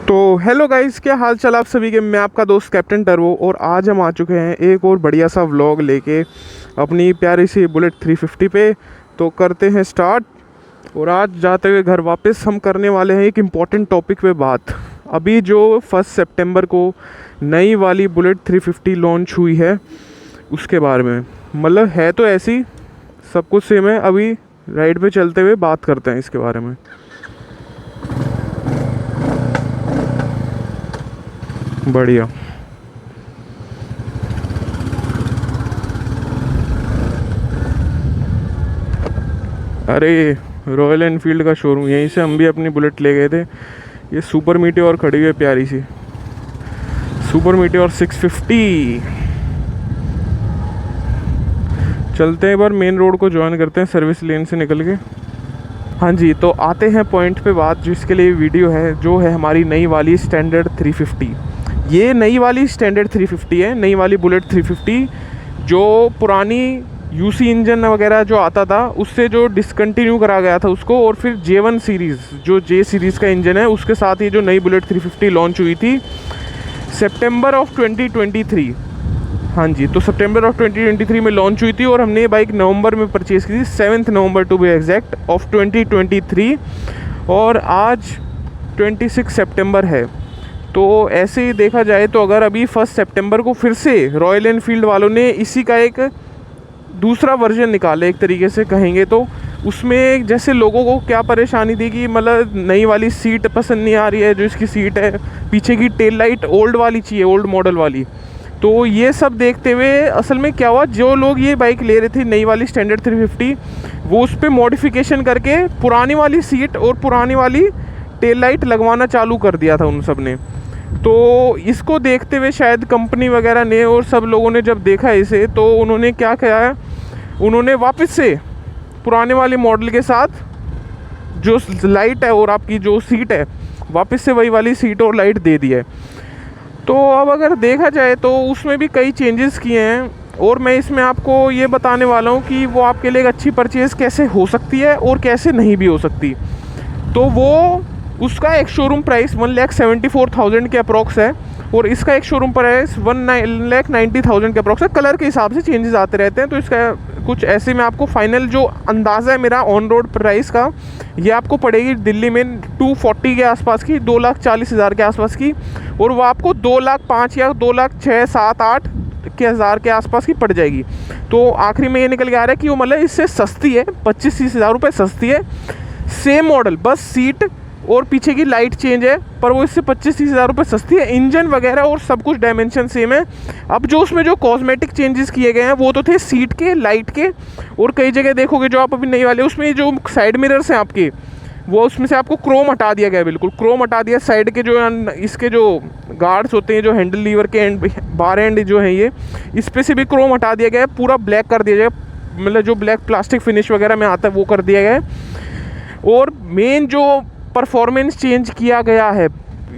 तो hello guys, क्या हाल चाल आप सभी के। मैं आपका दोस्त कैप्टन टर्बो और आज हम आ चुके हैं एक और बढ़िया सा व्लॉग लेके अपनी प्यारी सी बुलेट 350 पे। तो करते हैं स्टार्ट। और आज जाते हुए घर वापस हम करने वाले हैं एक इम्पॉर्टेंट टॉपिक पे बात। अभी जो 1 सितंबर को नई वाली बुलेट 350 लॉन्च हुई है उसके बारे में, मतलब है तो ऐसी सब कुछ सेम है। अभी राइड पे चलते हुए बात करते हैं इसके बारे में। बढ़िया। अरे रॉयल एनफील्ड का शोरूम, यहीं से हम भी अपनी बुलेट ले गए थे। ये सुपर मीटियोर खड़ी हुई है, प्यारी सी सुपर मीटियोर 650। चलते हैं एक बार मेन रोड को ज्वाइन करते हैं सर्विस लेन से निकल के। हाँ जी, तो आते हैं पॉइंट पे बात जिसके लिए वीडियो है, जो है हमारी नई वाली स्टैंडर्ड 350। ये नई वाली स्टैंडर्ड 350 है, नई वाली बुलेट 350 जो पुरानी यूसी इंजन वगैरह जो आता था उससे जो डिसकंटिन्यू करा गया था उसको, और फिर J1 सीरीज़ जो J सीरीज़ का इंजन है उसके साथ ये जो नई बुलेट 350 लॉन्च हुई थी सितंबर ऑफ 2023। हाँ जी, तो सितंबर ऑफ 2023 में लॉन्च हुई थी और हमने ये बाइक नवंबर में परचेज़ की थी, 7 नवंबर टू बी एग्जैक्ट ऑफ 2023। और आज 26 सितंबर है। तो ऐसे ही देखा जाए तो अगर अभी 1 सितंबर को फिर से रॉयल एनफील्ड वालों ने इसी का एक दूसरा वर्जन निकाला, एक तरीके से कहेंगे तो, उसमें जैसे लोगों को क्या परेशानी थी कि मतलब नई वाली सीट पसंद नहीं आ रही है, जो इसकी सीट है पीछे की टेल लाइट ओल्ड वाली चाहिए, ओल्ड मॉडल वाली। तो ये सब देखते हुए असल में क्या हुआ, जो लोग ये बाइक ले रहे थे नई वाली स्टैंडर्ड 350 वो उस पर मॉडिफिकेशन करके पुरानी वाली सीट और पुरानी वाली टेल लाइट लगवाना चालू कर दिया था उन सब ने। तो इसको देखते हुए शायद कंपनी वगैरह ने और सब लोगों ने जब देखा इसे, तो उन्होंने क्या किया है, उन्होंने वापस से पुराने वाले मॉडल के साथ जो लाइट है और आपकी जो सीट है वापस से वही वाली सीट और लाइट दे दी है। तो अब अगर देखा जाए तो उसमें भी कई चेंजेस किए हैं और मैं इसमें आपको ये बताने वाला हूँ कि वो आपके लिए एक अच्छी परचेज़ कैसे हो सकती है और कैसे नहीं भी हो सकती। तो वो उसका एक शोरूम प्राइस 1,74,000 के अप्रॉक्स है और इसका एक शोरूम प्राइस 1,90,000 के अप्रॉक्स है। कलर के हिसाब से चेंजेस आते रहते हैं, तो इसका कुछ ऐसे में आपको फाइनल जो अंदाज़ा है मेरा ऑन रोड प्राइस का, ये आपको पड़ेगी दिल्ली में 240 के आसपास की, 2,40,000 के आसपास की, और वो आपको 2,05,000 या 2,06,000, 7,08 के हज़ार के आसपास की पड़ जाएगी। तो आखिरी में ये निकल के आ रहा है कि वो मतलब इससे सस्ती है, 25-30 हज़ार रुपये सस्ती है। सेम मॉडल, बस सीट और पीछे की लाइट चेंज है, पर वो इससे 25-30 हज़ार रुपये सस्ती है। इंजन वगैरह और सब कुछ डायमेंशन सेम है। अब जो उसमें जो कॉस्मेटिक चेंजेस किए गए हैं वो तो थे सीट के, लाइट के, और कई जगह देखोगे जो आप अभी नई वाले उसमें जो साइड मिरर्स हैं आपके, वो उसमें से आपको क्रोम हटा दिया गया है, बिल्कुल क्रोम हटा दिया। साइड के जो इसके जो गार्ड्स होते हैं, जो हैंडल लीवर के एंड बार एंड जो है ये, इस पर से भी क्रोम हटा दिया गया है, पूरा ब्लैक कर दिया गया है, मतलब जो ब्लैक प्लास्टिक फिनिश वगैरह में आता है वो कर दिया गया है। और मेन जो परफॉर्मेंस चेंज किया गया है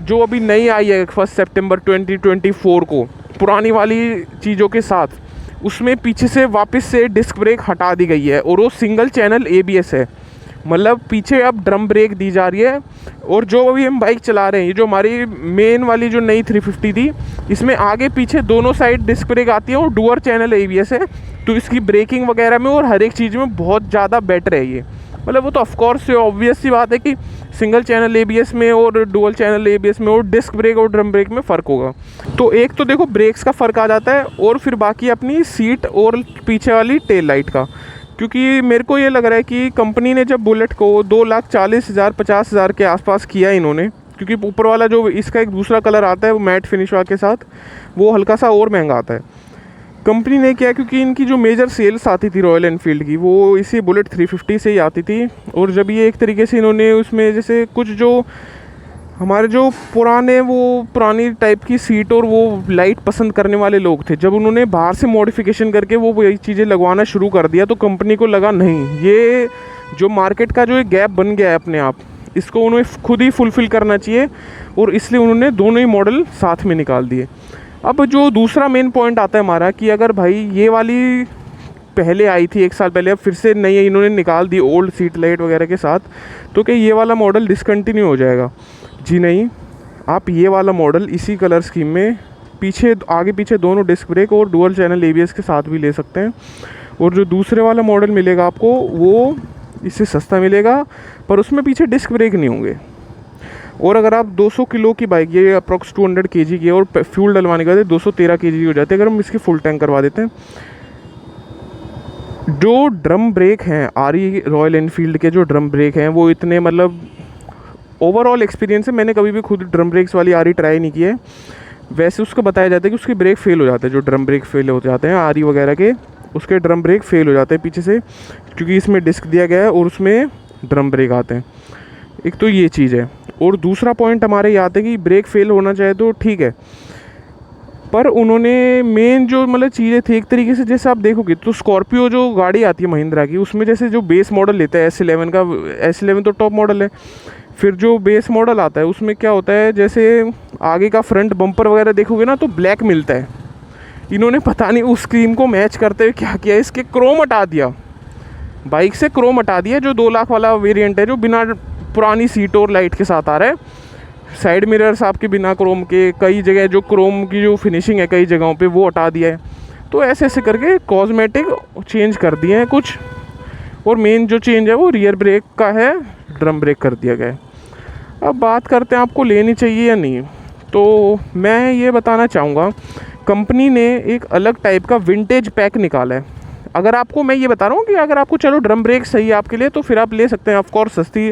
जो अभी नई आई है 1 सितंबर 2024 को पुरानी वाली चीज़ों के साथ, उसमें पीछे से वापस से डिस्क ब्रेक हटा दी गई है और वो सिंगल चैनल ABS है, मतलब पीछे अब ड्रम ब्रेक दी जा रही है। और जो अभी हम बाइक चला रहे हैं, ये जो हमारी मेन वाली जो नई 350 थी, इसमें आगे पीछे दोनों साइड डिस्क ब्रेक आती है और डुअल चैनल ABS है। तो इसकी ब्रेकिंग वगैरह में और हर एक चीज़ में बहुत ज़्यादा बेटर है ये। मतलब वो तो ऑफकोर्स से ऑब्वियस सी बात है कि सिंगल चैनल ABS में और डुअल चैनल ABS में और डिस्क ब्रेक और ड्रम ब्रेक में फ़र्क होगा। तो एक तो देखो ब्रेक्स का फ़र्क आ जाता है, और फिर बाकी अपनी सीट और पीछे वाली टेल लाइट का। क्योंकि मेरे को ये लग रहा है कि कंपनी ने जब बुलेट को 2,40,000 50,000 के आसपास किया इन्होंने, क्योंकि ऊपर वाला जो इसका एक दूसरा कलर आता है वो मैट फिनिश के साथ, वो हल्का सा और महंगा आता है। कंपनी ने किया क्योंकि इनकी जो मेजर सेल्स आती थी रॉयल एनफील्ड की वो इसी बुलेट 350 से ही आती थी। और जब ये एक तरीके से इन्होंने उसमें जैसे कुछ जो हमारे जो पुरानी टाइप की सीट और वो लाइट पसंद करने वाले लोग थे, जब उन्होंने बाहर से मॉडिफिकेशन करके वो यही चीज़ें लगवाना शुरू कर दिया, तो कंपनी को लगा नहीं, ये जो मार्केट का जो एक गैप बन गया है अपने आप, इसको उन्हें खुद ही फुलफ़िल करना चाहिए, और इसलिए उन्होंने दोनों ही मॉडल साथ में निकाल दिए। अब जो दूसरा मेन पॉइंट आता है हमारा कि अगर भाई ये वाली पहले आई थी 1 साल पहले, अब फिर से नई इन्होंने निकाल दी ओल्ड सीट लाइट वगैरह के साथ, तो क्या ये वाला मॉडल डिसकंटिन्यू हो जाएगा? जी नहीं, आप ये वाला मॉडल इसी कलर स्कीम में पीछे आगे पीछे दोनों डिस्क ब्रेक और डुअल चैनल ABS के साथ भी ले सकते हैं। और जो दूसरे वाला मॉडल मिलेगा आपको वो इससे सस्ता मिलेगा, पर उसमें पीछे डिस्क ब्रेक नहीं होंगे। और अगर आप 200 किलो की बाइक, ये अप्रॉक्स 200 kg की है और फ्यूल डलवाने के बाद 213 kg हो जाते हैं अगर हम इसकी फुल टैंक करवा देते हैं। जो ड्रम ब्रेक हैं RE रॉयल एनफील्ड के, जो ड्रम ब्रेक हैं वो इतने मतलब ओवरऑल एक्सपीरियंस है, मैंने कभी भी खुद ड्रम ब्रेक्स वाली RE ट्राई नहीं की है। वैसे उसको बताया जाता है कि उसके ब्रेक फेल हो जाते हैं, जो ड्रम ब्रेक फेल हो जाते हैं RE वगैरह के, उसके ड्रम ब्रेक फेल हो जाते हैं पीछे से, क्योंकि इसमें डिस्क दिया गया है और उसमें ड्रम ब्रेक आते हैं। एक तो ये चीज़ है। और दूसरा पॉइंट हमारे ये आते हैं कि ब्रेक फेल होना चाहिए तो ठीक है, पर उन्होंने मेन जो मतलब चीज़ें थी एक तरीके से, जैसे आप देखोगे तो स्कॉर्पियो जो गाड़ी आती है महिंद्रा की, उसमें जैसे जो बेस मॉडल लेता है S11 का, S11 तो टॉप मॉडल है, फिर जो बेस मॉडल आता है उसमें क्या होता है, जैसे आगे का फ्रंट बम्पर वगैरह देखोगे ना तो ब्लैक मिलता है। इन्होंने पता नहीं उस स्कीम को मैच करते हुए क्या किया, इसके क्रोम हटा दिया, बाइक से क्रोम हटा दिया। जो 2 लाख वाला वेरिएंट है जो बिना पुरानी सीट और लाइट के साथ आ रहा है, साइड मिरर्स आपके बिना क्रोम के, कई जगह जो क्रोम की जो फिनिशिंग है कई जगहों पे वो हटा दिया है। तो ऐसे ऐसे करके कॉस्मेटिक चेंज कर दिए हैं कुछ। और मेन जो चेंज है वो रियर ब्रेक का है, ड्रम ब्रेक कर दिया गया है। अब बात करते हैं आपको लेनी चाहिए या नहीं, तो मैं ये बताना चाहूँगा कंपनी ने एक अलग टाइप का विंटेज पैक निकाला है। अगर आपको, मैं ये बता रहा हूँ कि अगर आपको चलो ड्रम ब्रेक सही है आपके लिए तो फिर आप ले सकते हैं, ऑफकोर्स सस्ती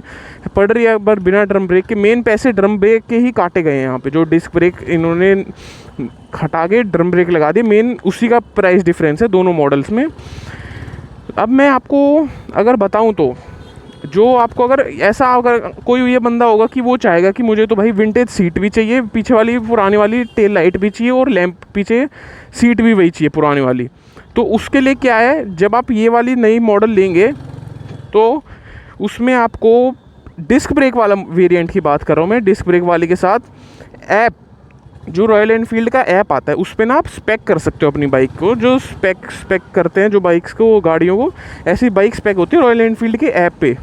पड़ रही है, पर बिना ड्रम ब्रेक के मेन पैसे ड्रम ब्रेक के ही काटे गए हैं यहाँ पे। जो डिस्क ब्रेक इन्होंने हटा के ड्रम ब्रेक लगा दिए, मेन उसी का प्राइस डिफरेंस है दोनों मॉडल्स में। अब मैं आपको अगर बताऊँ तो जो आपको अगर ऐसा, अगर कोई ये बंदा होगा कि वो चाहेगा कि मुझे तो भाई विंटेज सीट भी चाहिए, पीछे वाली पुरानी वाली टेल लाइट भी चाहिए और लैंप पीछे सीट भी वही चाहिए पुरानी वाली, तो उसके लिए क्या है, जब आप ये वाली नई मॉडल लेंगे तो उसमें आपको डिस्क ब्रेक वाला वेरिएंट की बात कर रहा हूँ मैं, डिस्क ब्रेक वाले के साथ ऐप, जो रॉयल एनफील्ड का ऐप आता है उस पर ना आप स्पेक कर सकते हो अपनी बाइक को। जो स्पेक करते हैं जो बाइक्स को, गाड़ियों को, ऐसी बाइक स्पेक होती है रॉयल एनफील्ड के ऐप पे।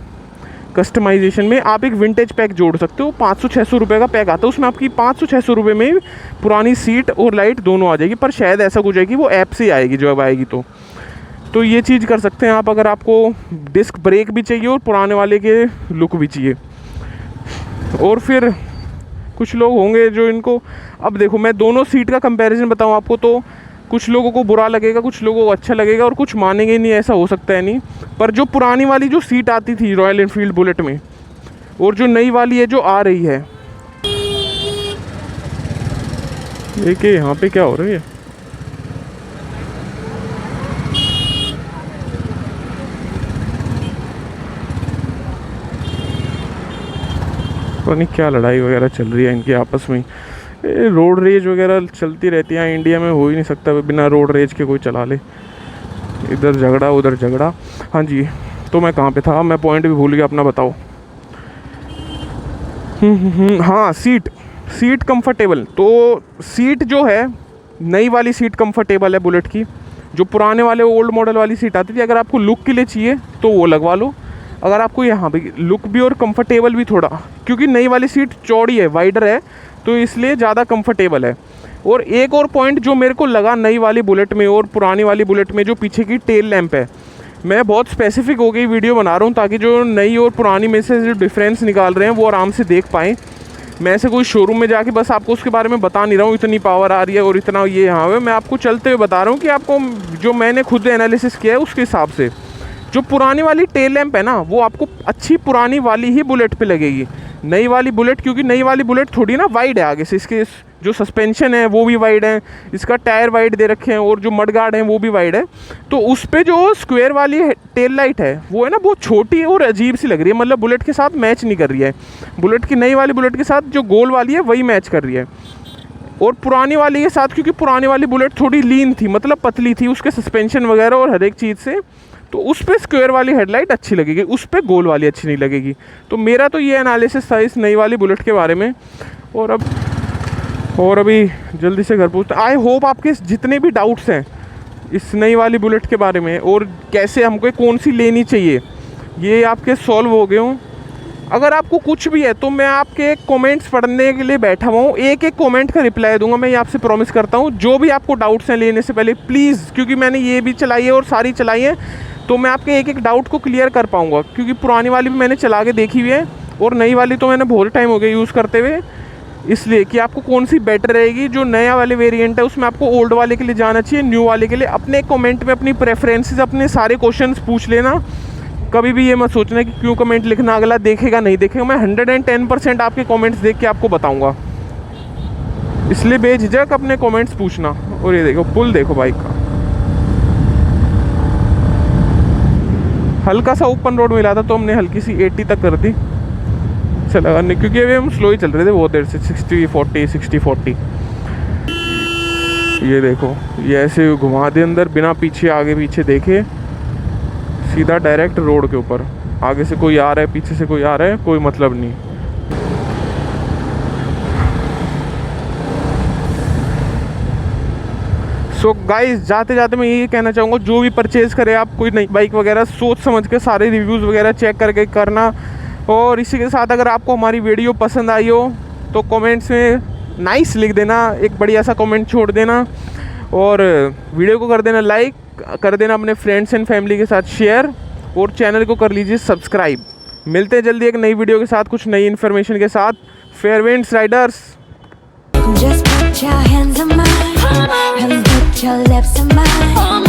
कस्टमाइजेशन में आप एक विंटेज पैक जोड़ सकते हो, 500-600 रुपये का पैक आता है, उसमें आपकी 500-600 रुपये में पुरानी सीट और लाइट दोनों आ जाएगी। पर शायद ऐसा कुछ है कि वो ऐप से आएगी, जो अब आएगी तो ये चीज़ कर सकते हैं आप, अगर आपको डिस्क ब्रेक भी चाहिए और पुराने वाले के लुक भी चाहिए। और फिर कुछ लोग होंगे जो इनको, अब देखो मैं दोनों सीट का कंपैरिजन बताऊं आपको तो कुछ लोगों को बुरा लगेगा, कुछ लोगों को अच्छा लगेगा और कुछ मानेंगे नहीं, ऐसा हो सकता है नहीं। पर जो पुरानी वाली जो सीट आती थी रॉयल एनफील्ड बुलेट में और जो नई वाली है जो आ रही है, देखिए यहाँ पे क्या हो रही है, पता नहीं क्या लड़ाई वगैरह चल रही है इनकी आपस में। रोड रेज वगैरह चलती रहती है, इंडिया में हो ही नहीं सकता बिना रोड रेज के कोई चला ले, इधर झगड़ा उधर झगड़ा। हाँ जी, तो मैं कहाँ पे था, मैं पॉइंट भी भूल गया अपना, बताओ। हाँ, सीट कंफर्टेबल, तो सीट जो है नई वाली सीट कंफर्टेबल है बुलेट की। जो पुराने वाले ओल्ड मॉडल वाली सीट आती थी, अगर आपको लुक के लिए चाहिए तो वो लगवा लो। अगर आपको यहाँ पे लुक भी और कंफर्टेबल भी थोड़ा, क्योंकि नई वाली सीट चौड़ी है, वाइडर है, तो इसलिए ज़्यादा कंफर्टेबल है। और एक और पॉइंट जो मेरे को लगा नई वाली बुलेट में और पुरानी वाली बुलेट में, जो पीछे की टेल लैंप है, मैं बहुत स्पेसिफिक हो गई वीडियो बना रहा हूँ ताकि जो नई और पुरानी में से जो डिफरेंस निकाल रहे हैं वो आराम से देख पाएँ। मैं ऐसे कोई शोरूम में जाके बस आपको उसके बारे में बता नहीं रहा हूँ, इतनी पावर आ रही है और इतना ये यहाँ है, मैं आपको चलते हुए बता रहा हूँ कि आपको जो मैंने खुद एनालिसिस किया है उसके हिसाब से जो पुरानी वाली टेल लैंप है ना, वो आपको अच्छी पुरानी वाली ही बुलेट पे लगेगी। नई वाली बुलेट, क्योंकि नई वाली बुलेट थोड़ी ना वाइड है आगे से, इसके जो सस्पेंशन है वो भी वाइड है, इसका टायर वाइड दे रखे हैं और जो मड गार्ड है वो भी वाइड है। तो उस पर जो स्क्वायर वाली टेल लाइट है वो है ना, बहुत छोटी और अजीब सी लग रही है, मतलब बुलेट के साथ मैच नहीं कर रही है। बुलेट की नई वाली बुलेट के साथ जो गोल वाली है वही मैच कर रही है। और पुरानी वाली के साथ, क्योंकि पुरानी वाली बुलेट थोड़ी लीन थी, मतलब पतली थी, उसके सस्पेंशन वगैरह और हर एक चीज़ से, तो उस पर स्क्वायर वाली हेडलाइट अच्छी लगेगी, उस पर गोल वाली अच्छी नहीं लगेगी। तो मेरा तो ये एनालिसिस था इस नई वाली बुलेट के बारे में। और अभी जल्दी से घर पहुँचते। आई होप आपके जितने भी डाउट्स हैं इस नई वाली बुलेट के बारे में और कैसे हमको कौन सी लेनी चाहिए, ये आपके सॉल्व हो गए हों। अगर आपको कुछ भी है तो मैं आपके कमेंट्स पढ़ने के लिए बैठा हुआ हूँ, एक एक कमेंट का रिप्लाई दूंगा, मैं ये आपसे प्रॉमिस करता हूँ। जो भी आपको डाउट्स हैं लेने से पहले प्लीज़, क्योंकि मैंने ये भी चलाई है और सारी चलाई है, तो मैं आपके एक एक डाउट को क्लियर कर पाऊँगा, क्योंकि पुरानी वाली भी मैंने चला के देखी हुई है और नई वाली तो मैंने बहुत टाइम हो गया यूज़ करते हुए, इसलिए कि आपको कौन सी बेटर रहेगी। जो नया वाले वेरिएंट है उसमें आपको ओल्ड वाले के लिए जाना चाहिए, न्यू वाले के लिए अपने कमेंट में अपनी प्रेफरेंसेस, अपने सारे क्वेश्चंस पूछ लेना। कभी भी ये मत सोचना कि क्यों कमेंट लिखना, अगला देखेगा नहीं देखेगा। मैं 110% आपके कमेंट्स देख के आपको बताऊंगा, इसलिए बेझिझक अपने कमेंट्स पूछना। और ये देखो पुल देखो बाइक का, हल्का सा ओपन रोड मिला था तो हमने हल्की सी 80 तक कर दी चला, क्योंकि अभी हम स्लो ही चल रहे थे बहुत देर से, 60-40 60-40। ये देखो ये ऐसे घुमा दे अंदर बिना पीछे आगे पीछे देखे, सीधा डायरेक्ट रोड के ऊपर। आगे से कोई आ रहा है, पीछे से कोई आ रहा है, कोई मतलब नहीं। सो गाइस, जाते जाते मैं ये कहना चाहूँगा, जो भी परचेज़ करे आप कोई नई बाइक वगैरह, सोच समझ के सारे रिव्यूज़ वगैरह चेक करके करना। और इसी के साथ अगर आपको हमारी वीडियो पसंद आई हो तो कमेंट्स में नाइस लिख देना, एक बढ़िया सा कमेंट छोड़ देना, और वीडियो को कर देना लाइक, कर देना अपने फ्रेंड्स एंड फैमिली के साथ शेयर, और चैनल को कर लीजिए सब्सक्राइब। मिलते हैं जल्दी एक नई वीडियो के साथ, कुछ नई इन्फॉर्मेशन के साथ। Fair winds Riders. Just put your hands on mine and put your lips on mine.